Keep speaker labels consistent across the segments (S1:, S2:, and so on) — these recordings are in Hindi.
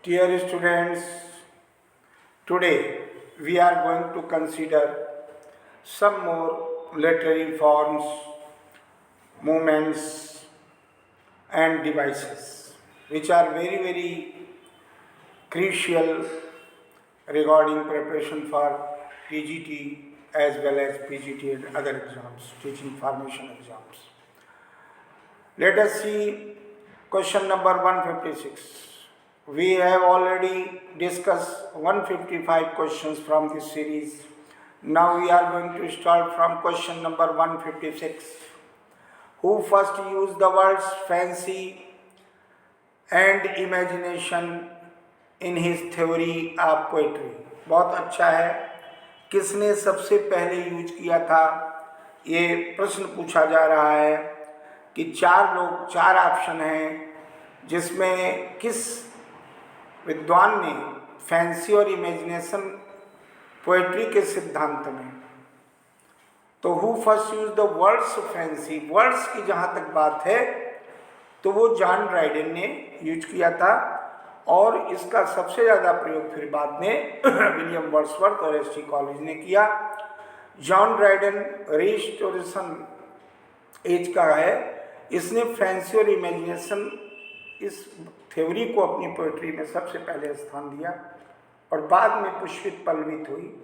S1: Dear students, today we are going to consider some more literary forms, movements, and devices which are very crucial regarding preparation for PGT as well as PGT and other exams, teaching formation exams. Let us see question number 156. We have already discussed 155 questions from this series. Now we are going to start from question number 156. Who first used the words fancy and imagination in his theory of poetry? बहुत अच्छा है. किसने सबसे पहले यूज किया था, ये प्रश्न पूछा जा रहा है कि चार ऑप्शन हैं जिसमें किस विद्वान ने फैंसी और इमेजिनेशन पोएट्री के सिद्धांत में, तो who first use the words fancy, words की जहाँ तक बात है तो वो जॉन ड्राइडन ने यूज किया था और इसका सबसे ज़्यादा प्रयोग फिर बाद में विलियम वर्ड्सवर्थ और एस टी कॉलेज ने किया. जॉन ड्राइडन रिस्टोरेशन एज का है. इसने फैंसी और इमेजिनेशन इस थ्योरी को अपनी पोएट्री में सबसे पहले स्थान दिया और बाद में पुष्पित पल्लवित हुई.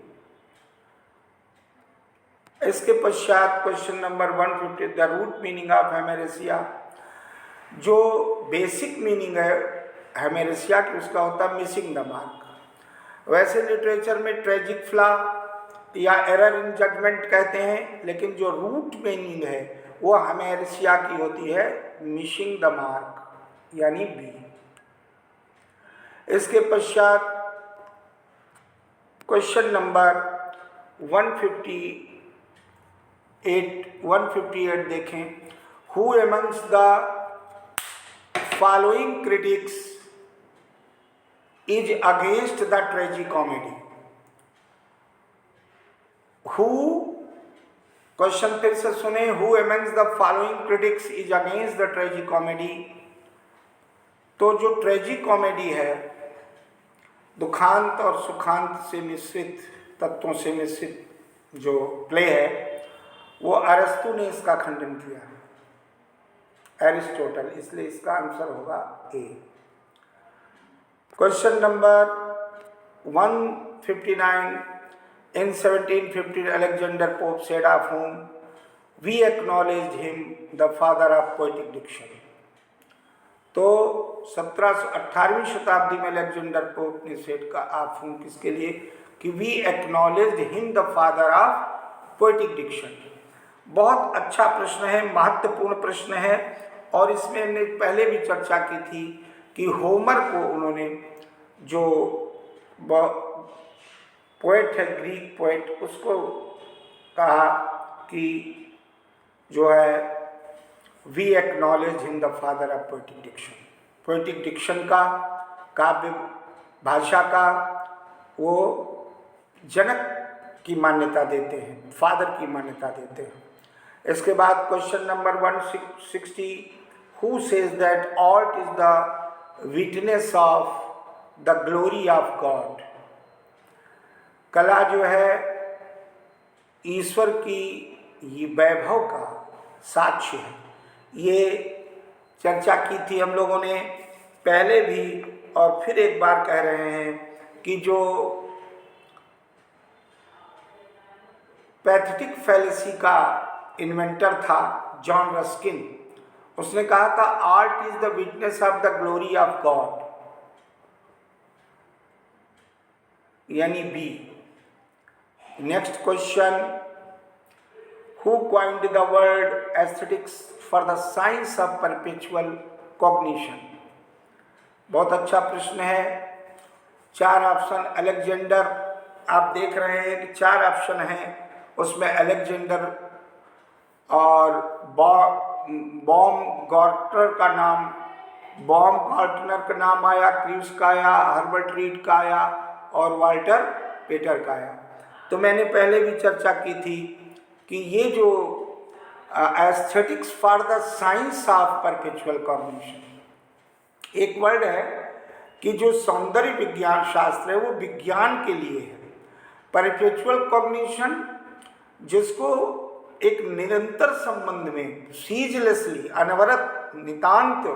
S1: इसके पश्चात question number 150, the root meaning of hamartia. जो बेसिक मीनिंग है हेमेरेसिया की उसका होता है मिसिंग द मार्क. वैसे लिटरेचर में ट्रेजिक फ्लॉ या एरर इन जजमेंट कहते हैं, लेकिन जो रूट मीनिंग है वो हेमेरेसिया की होती है मिसिंग द मार्क यानी बी. इसके पश्चात क्वेश्चन नंबर 158 देखें. Who amongst the following critics is against the ट्रेजी comedy. Who, question फिर से सुने, who amongst the following critics is against the ट्रेजी comedy. तो जो ट्रेजी कॉमेडी है, दुखांत और सुखांत से मिश्रित तत्वों से मिश्रित जो प्ले है, वो अरस्तु ने इसका खंडन किया, एरिस्टोटल. इसलिए इसका आंसर होगा A. Question number 159, in 1715 Alexander Pope said of whom we acknowledged him the father of poetic diction. तो 18वीं शताब्दी में अलेक्जेंडर पोप ने सेट का ऑफ हूम किसके लिए कि we acknowledged him the father of poetic diction. बहुत अच्छा प्रश्न है, महत्वपूर्ण प्रश्न है और इसमें हमने पहले भी चर्चा की थी कि होमर को उन्होंने, जो पोएट है ग्रीक पोएट, उसको कहा कि जो है we acknowledge him the father of poetic diction. Poetic diction का, काव्य भाषा का वो जनक की मान्यता देते हैं, फादर की मान्यता देते हैं. इसके बाद question number 160, who says that art is the witness of the glory of God. कला जो है ईश्वर की ये वैभव का साक्ष्य है. ये चर्चा की थी हम लोगों ने पहले भी और फिर एक बार कह रहे हैं कि जो पैथेटिक फैलेसी का इन्वेंटर था जॉन रस्किन, उसने कहा था art is the witness of the glory of God, यानी B. Next question, who coined the word aesthetics for the science of perpetual cognition. बहुत अच्छा प्रश्न है. 4 ऑप्शन अलेक्जेंडर, आप देख रहे हैं कि 4 ऑप्शन हैं, उसमें अलेक्जेंडर और बॉम-गार्टनर का नाम आया, क्रीव्स का आया, हर्बर्ट रीड का आया और वाल्टर पेटर का आया. तो मैंने पहले भी चर्चा की थी कि ये जो aesthetics for the science of perpetual cognition, एक वर्ड है कि जो सौंदर्य विज्ञान शास्त्र है वो विज्ञान के लिए है। परपेचुअल कॉग्निशन, जिसको एक निरंतर संबंध में सीजलेसली, अनवरत, नितांत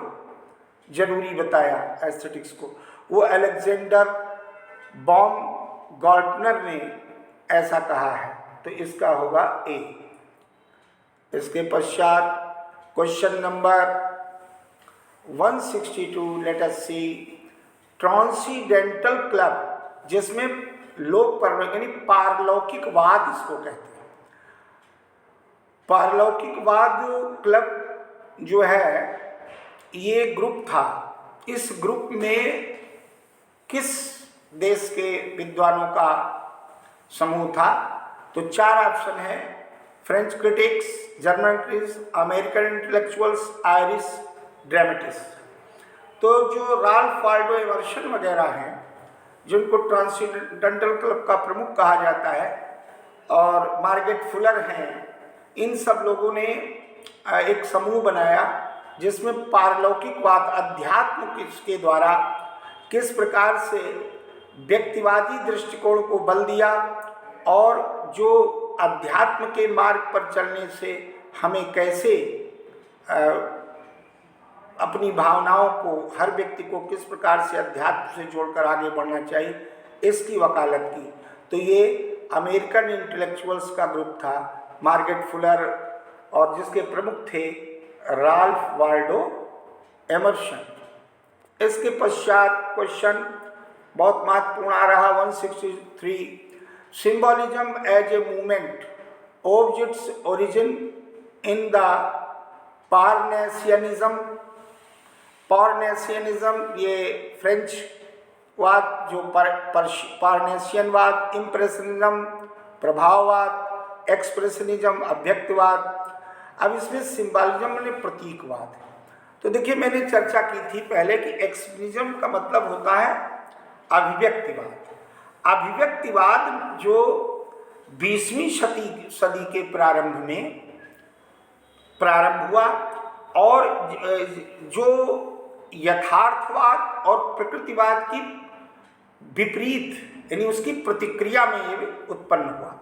S1: जरूरी बताया एस्थेटिक्स को, वो अलेक्जेंडर बॉम-गार्टनर ने ऐसा कहा है। तो इसका होगा ए। इसके पश्चात क्वेश्चन नंबर 162, लेट अस सी, ट्रांसीडेंटल क्लब, जिसमें लोक परलौकिक यानी पारलौकिकवाद इसको कहते हैं। पारलौकिकवाद क्लब जो है ये ग्रुप था। इस ग्रुप में किस देश के विद्वानों का समूह था? तो 4 ऑप्शन है, French critics, German critics, American intellectuals, Irish dramatist. तो जो राल्फ वाल्डो एमर्सन वगैरह हैं, जिनको ट्रांसेंडेंटल क्लब का प्रमुख कहा जाता है, और मार्गरेट फुलर हैं, इन सब लोगों ने एक समूह बनाया जिसमें पारलौकिकवाद, अध्यात्म के द्वारा किस प्रकार से व्यक्तिवादी दृष्टिकोण को बल दिया और जो अध्यात्म के मार्ग पर चलने से हमें कैसे अपनी भावनाओं को, हर व्यक्ति को किस प्रकार से अध्यात्म से जोड़कर आगे बढ़ना चाहिए, इसकी वकालत की। तो ये अमेरिकन इंटेलेक्चुअल्स का ग्रुप था, मार्गरेट फुलर, और जिसके प्रमुख थे राल्फ वाल्डो एमर्सन। इसके पश्चात क्वेश्चन बहुत महत्वपूर्ण आ रहा 163, symbolism as a movement owes its origin in the Parnassianism. Parnassianism ये फ्रेंच वाद, जो पारनेसियनवाद, इम्प्रेशनिज्म प्रभाववाद, एक्सप्रेशनिज्म अभ्यक्तवाद। अब इसमें सिंबॉलिज्म माने प्रतीकवाद है। तो देखिए, मैंने चर्चा की थी पहले कि एक्सप्रेशनिज्म का मतलब होता है अभिव्यक्तिवाद। अभिव्यक्तिवाद जो 20वीं सदी के प्रारंभ में प्रारंभ हुआ, और जो यथार्थवाद और प्रकृतिवाद की विपरीत यानी उसकी प्रतिक्रिया में ये उत्पन्न हुआ।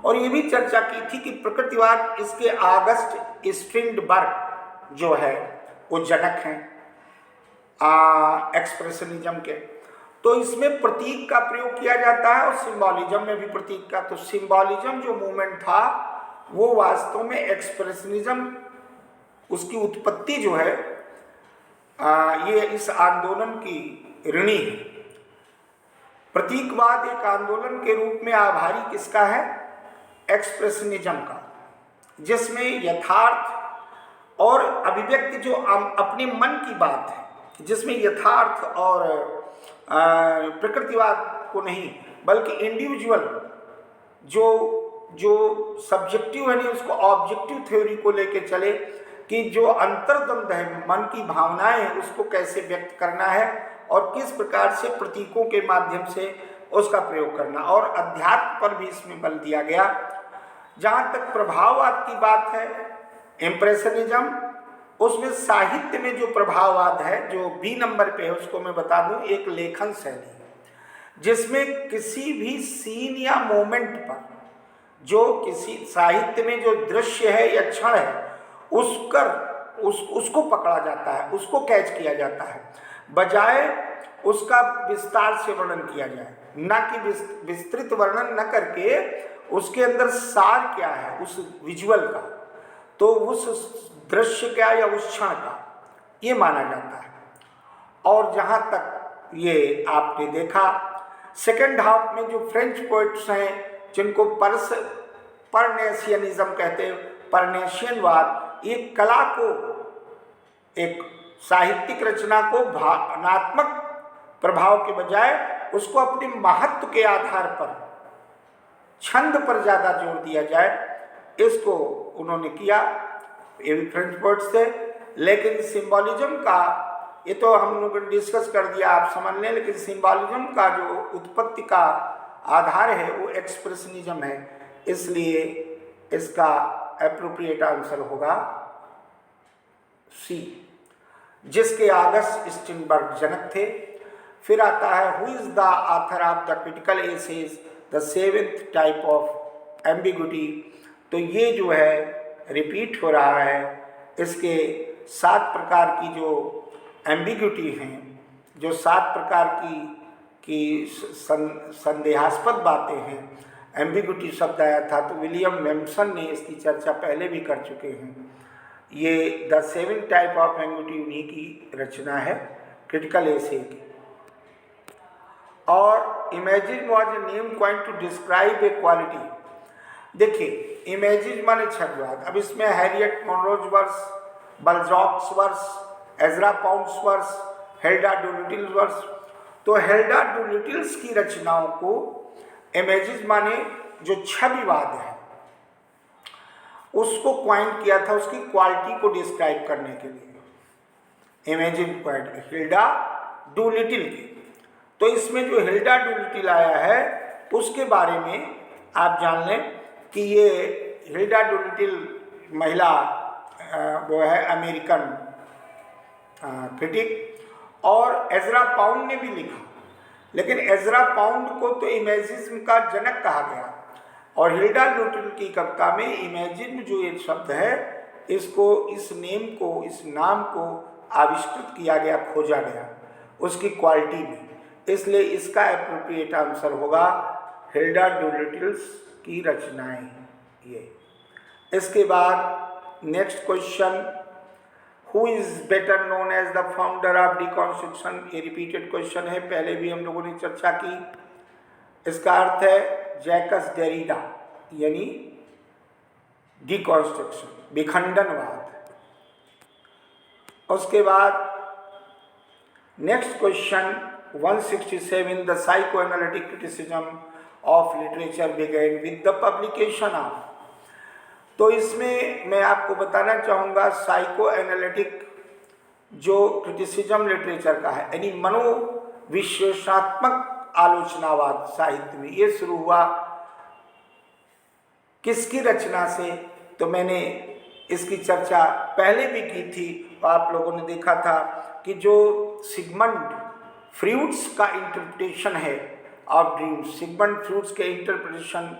S1: और ये भी चर्चा की थी कि प्रकृतिवाद, इसके आगस्ट स्ट्रिंडबर्ग जो है वो जनक हैं एक्सप्रेशनिज्म के। तो इसमें प्रतीक का प्रयोग किया जाता है और सिंबॉलिज्म में भी प्रतीक का। तो सिंबॉलिज्म जो मूवमेंट था वो वास्तव में एक्सप्रेशनिज्म, उसकी उत्पत्ति जो है ये इस आंदोलन की ऋणी है। प्रतीकवाद एक आंदोलन के रूप में आभारी किसका है? एक्सप्रेशनिज्म का, जिसमें यथार्थ और अभिव्यक्ति जो अपने मन की बात है, जिसमें यथार्थ और प्रकृतिवाद को नहीं बल्कि इंडिविजुअल जो सब्जेक्टिव है नहीं, उसको ऑब्जेक्टिव थ्योरी को लेके चले कि जो अंतर्द्वंद है, मन की भावनाएं हैं, उसको कैसे व्यक्त करना है और किस प्रकार से प्रतीकों के माध्यम से उसका प्रयोग करना। और अध्यात्म पर भी इसमें बल दिया गया। जहाँ तक प्रभाववाद की बात है, इम्प्रेशनिज्म, उसमें साहित्य में जो प्रभाववाद है, जो बी नंबर पे है, उसको मैं बता दूं, एक लेखन शैली है जिसमें किसी भी सीन या मोमेंट पर जो किसी साहित्य में जो दृश्य है या क्षण है उसको पकड़ा जाता है, उसको कैच किया जाता है, बजाय उसका विस्तार से वर्णन किया जाए, न कि विस्तृत वर्णन न करके उसके अंदर सार क्या है उस विजुअल का, तो उस दृश्य का या उस क्षण का, ये माना जाता है। और जहाँ तक ये आपने देखा, सेकेंड हाफ में जो फ्रेंच पोइट्स हैं जिनको परनेशियनिज्म कहते हैं, परनेशियनवाद, ये कला को, एक साहित्यिक रचना को भावनात्मक प्रभाव के बजाय उसको अपने महत्व के आधार पर, छंद पर ज़्यादा जोर दिया जाए, इसको उन्होंने किया। ये भी फ्रेंच पोइट्स थे। लेकिन सिंबॉलिज्म का, ये तो हम लोगों ने डिस्कस कर दिया, आप समझ लें, लेकिन सिंबॉलिज्म का जो उत्पत्ति का आधार है वो एक्सप्रेशनिज्म है। इसलिए इसका एप्रोप्रिएट आंसर होगा सी, जिसके आगस्ट स्ट्रिंडबर्ग जनक थे। फिर आता है who is the author of the critical essays, the seventh type of ambiguity. तो ये जो है रिपीट हो रहा है। इसके 7 प्रकार की जो एम्बिग्विटी हैं, जो 7 प्रकार की संदेहास्पद बातें हैं, एम्बिग्विटी शब्द आया था, तो विलियम मेम्सन ने इसकी चर्चा पहले भी कर चुके हैं। ये द 7 टाइप ऑफ एम्बिग्विटी उन्हीं की रचना है, क्रिटिकल एसे की। और imagism was a name coined to describe a quality. देखिए, इमेजिन माने छद्मवाद। अब इसमें Harriet Monroe's verse, Balzac's verse, Ezra Pound's verse, Hilda Doolittle's verse. तो हेल्डा डुलिटिल्स की रचनाओं को इमेजिन माने जो छविवाद है उसको क्वाइन किया था, उसकी क्वालिटी को डिस्क्राइब करने के लिए। इमेजिन क्वालिटी हिल्डा डुलिटिल की। तो इसमें जो हिल्डा डुलिटिल आया है उसके बारे में आप जान लें कि ये हिल्डा डुलिटिल महिला वो है अमेरिकन क्रिटिक। और एजरा पाउंड ने भी लिखा, लेकिन एजरा पाउंड को तो इमेजिज्म का जनक कहा गया। और हिल्डा डुलिटिल की कविता में इमेजिज्म जो ये शब्द है, इसको, इस नेम को, इस नाम को आविष्कृत किया गया, खोजा गया उसकी क्वालिटी में। इसलिए इसका एप्रोप्रिएट आंसर होगा हिल्डा डुलिटिल्स की रचनाएं ये। इसके बाद next question, who is better known as the founder of deconstruction. ये रिपीटेड क्वेश्चन है, पहले भी हम लोगों ने चर्चा की। इसका अर्थ है जैकस डेरिडा, यानी डिकॉन्स्ट्रक्शन, विखंडनवाद। उसके बाद next question 167, the psychoanalytic criticism of literature begin with the publication of. तो इसमें मैं आपको बताना चाहूँगा साइको एनालिटिक जो क्रिटिसिज्म लिटरेचर का है, यानी मनोविश्लेषणात्मक आलोचनावाद साहित्य में, ये शुरू हुआ किसकी रचना से। तो मैंने इसकी चर्चा पहले भी की थी, तो आप लोगों ने देखा था कि जो सिगमंड फ्रूड्स का इंटरप्रिटेशन है ऑफ ड्रीम्स, सिगमंड फ्रूड्स के इंटरप्रिटेशन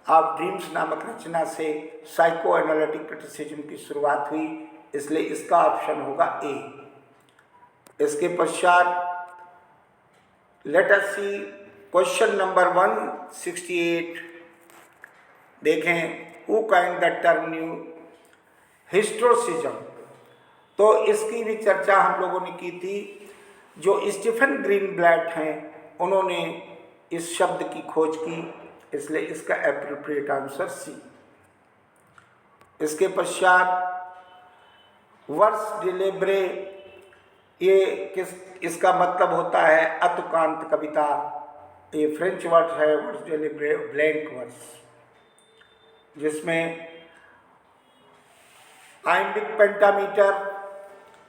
S1: ऑफ ड्रीम्स नामक रचना से साइको एनालिटिक क्रिटिसिज्म की शुरुआत हुई। इसलिए इसका ऑप्शन होगा ए। इसके पश्चात let us see question number 168। देखें, who coined the term new historicism. तो इसकी भी चर्चा हम लोगों ने की थी। जो स्टीफन ग्रीनब्लैट हैं उन्होंने इस शब्द की खोज की, इसलिए इसका एप्रोप्रिएट आंसर सी। इसके पश्चात वर्स डिलेब्रे, ये इसका मतलब होता है अतुकांत कविता। ये फ्रेंच वर्ड है वर्स डिलेब्रे, ब्लैंक वर्स, जिसमें आइम्बिक पेंटामीटर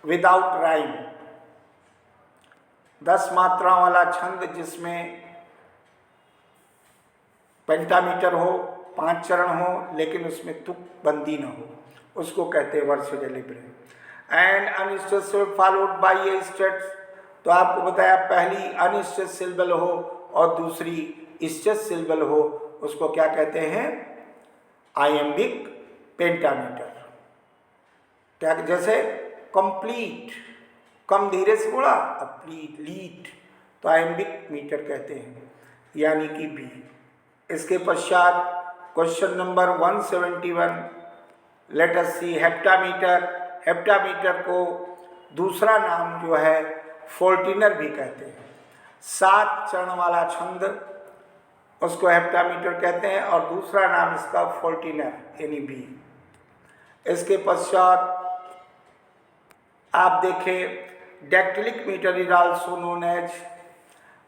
S1: विदाउट राइम, 10 मात्रा वाला छंद जिसमें पेंटामीटर हो, 5 चरण हो, लेकिन उसमें तुक बंदी न हो, उसको कहते हैं vers libre. And unstressed followed by a स्टेट। तो आपको बताया पहली अनस्टेट सिलेबल हो और दूसरी स्टेट सिलेबल हो, उसको क्या कहते हैं, आइम्बिक पेंटामीटर। क्या, जैसे कंप्लीट, कम धीरे से बोला, कंप्लीट, लीट, तो आइम्बिक मीटर कहते हैं, यानी कि बी। इसके पश्चात क्वेश्चन नंबर 171, लेट अस सी हेप्टामीटर। हेप्टामीटर को दूसरा नाम जो है फोर्टिनर भी कहते हैं। 7 चरण वाला छंद उसको हेप्टामीटर कहते हैं, और दूसरा नाम इसका फोर्टिनर यानी बी। इसके पश्चात आप देखें dactylic metre is also known as,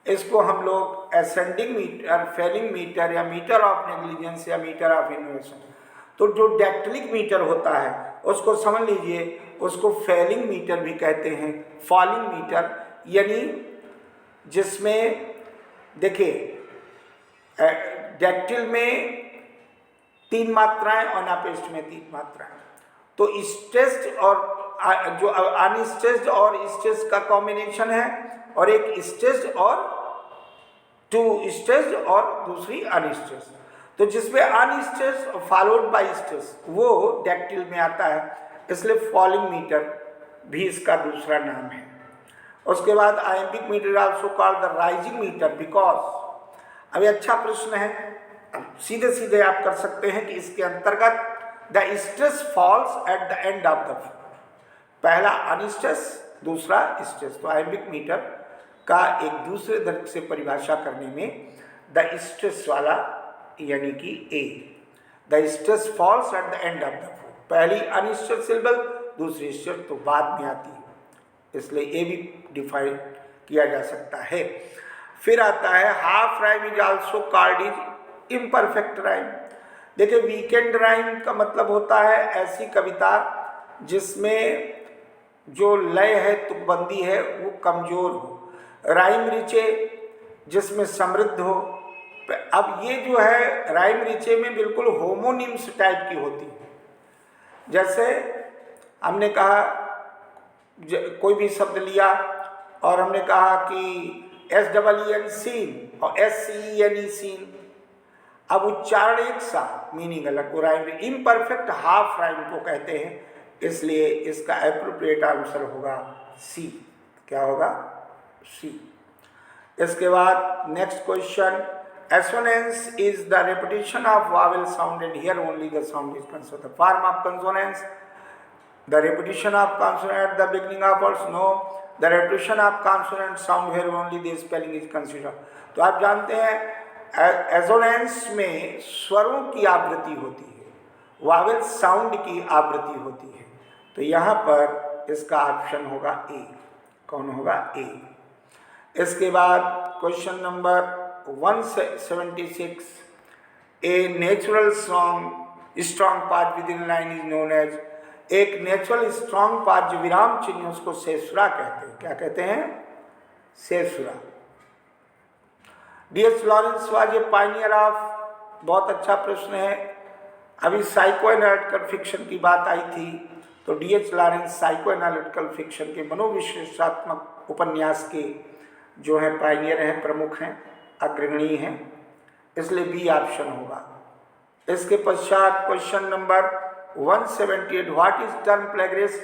S1: इसको हम लोग असेंडिंग मीटर, फेलिंग मीटर, या मीटर ऑफ नेग्लिजेंस, या मीटर ऑफ इनोवेशन। तो जो डेक्टिलिक मीटर होता है उसको समझ लीजिए, उसको फेलिंग मीटर भी कहते हैं, फॉलिंग मीटर, यानी जिसमें देखिए डेक्टिल में 3 मात्राएं और अनापेस्ट में 3 मात्राएं। तो स्ट्रेस्ड और जो अनस्ट्रेस्ड और स्ट्रेस्ड का कॉम्बिनेशन है, और एक स्टेज और 2 स्टेज और दूसरी अनस्टेज। तो जिसमें अनस्टेज फॉलोड बाय स्टेज वो डेक्टिल में आता है, इसलिए फॉलिंग मीटर भी इसका दूसरा नाम है। उसके बाद iambic meter also called the rising meter because, अभी अच्छा प्रश्न है, अब सीधे सीधे आप कर सकते हैं कि इसके अंतर्गत the stress falls at the end of the, पहला अनस्ट्रेस दूसरा स्ट्रेस, तो आइम्बिक मीटर का एक दूसरे दर्ज से परिभाषा करने में द स्ट्रेस वाला यानी कि a, the stress falls at the end of the, पहली अनस्ट्रेस सिलेबल दूसरी स्ट्रेस तो बाद में आती है, इसलिए ए भी डिफाइन किया जा सकता है। फिर आता है half rhyme is also called is imperfect rhyme. देखिए वीकेंड राइम का मतलब होता है ऐसी कविता जिसमें जो लय है तुकबंदी है वो कमजोर हो, राइम रिचे जिसमें समृद्ध हो। अब ये जो है राइम रिचे में बिल्कुल होमोनिम्स टाइप की होती है, जैसे हमने कहा कोई भी शब्द लिया और हमने कहा कि SEEN सीन और SCENE सीन, अब उच्चारण एक सा मीनिंग अलग, वो राइम इम्परफेक्ट हाफ राइम को कहते हैं, इसलिए इसका एप्रोप्रिएट आंसर होगा सी। क्या होगा? सी। इसके बाद next question, assonance is the repetition of vowel sound and here only the sound is consonant. The form of consonance, the repetition of consonant at the beginning of words, no, the repetition of consonant sound here only the spelling is considered। तो आप जानते हैं एसोनेंस में स्वरों की आवृत्ति होती है, वावेल साउंड की आवृत्ति होती है, तो यहाँ पर इसका ऑप्शन होगा ए। कौन होगा? ए। इसके बाद question number 176, a natural song strong part within line is known as, एक नेचुरल स्ट्रॉन्ग पार्ट जो विराम चिन्ह उसको सेसुरा कहते हैं। क्या कहते हैं? सेसुरा। D.H. Lawrence was a Pioneer of, बहुत अच्छा प्रश्न है, अभी साइको एनालिटिकल फिक्शन की बात आई थी, तो D.H. Lawrence psycho analytical fiction के मनोविश्लेषणात्मक उपन्यास के जो है पायनियर हैं, प्रमुख हैं, अग्रणी हैं, इसलिए बी ऑप्शन होगा। इसके पश्चात question number 178, what is term plagiarist?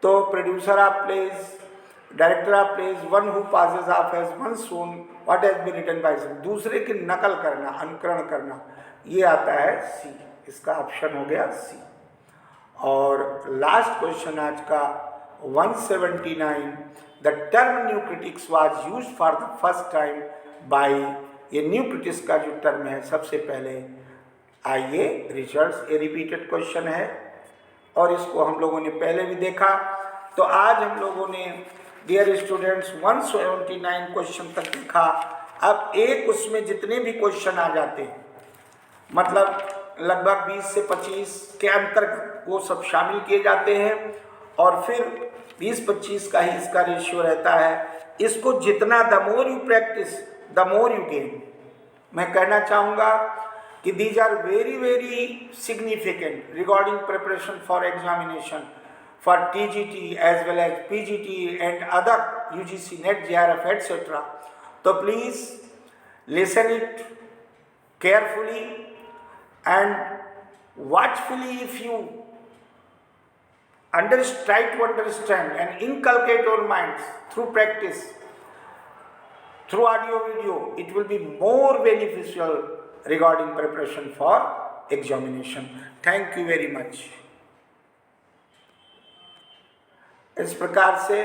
S1: तो producer of plays, director of plays, one who passes off as one's own what has been written by some, दूसरे की नकल करना, अनुकरण करना, ये आता है सी। इसका ऑप्शन हो गया सी। और लास्ट क्वेश्चन आज का 179, the term new critics was used for the first time by, ये न्यू क्रिटिक्स का जो टर्म है सबसे पहले, आइए रिजल्ट्स, ये रिपीटेड क्वेश्चन है और इसको हम लोगों ने पहले भी देखा। तो आज हम लोगों ने डियर स्टूडेंट्स 179 क्वेश्चन तक देखा। अब एक उसमें जितने भी क्वेश्चन आ जाते हैं, मतलब लगभग 20 से 25 के अंतर्गत वो सब शामिल किए जाते हैं और फिर 20-25 का ही इसका रेशियो रहता है। इसको जितना the more you practice the more you gain. मैं कहना चाहूँगा कि these are very very significant regarding preparation for examination for TGT as well as PGT and other UGC NET JRF etc. So please listen it carefully and watchfully. If you try to understand and inculcate your minds through practice, through audio video, it will be more beneficial regarding preparation for examination. Thank you very much। इस प्रकार से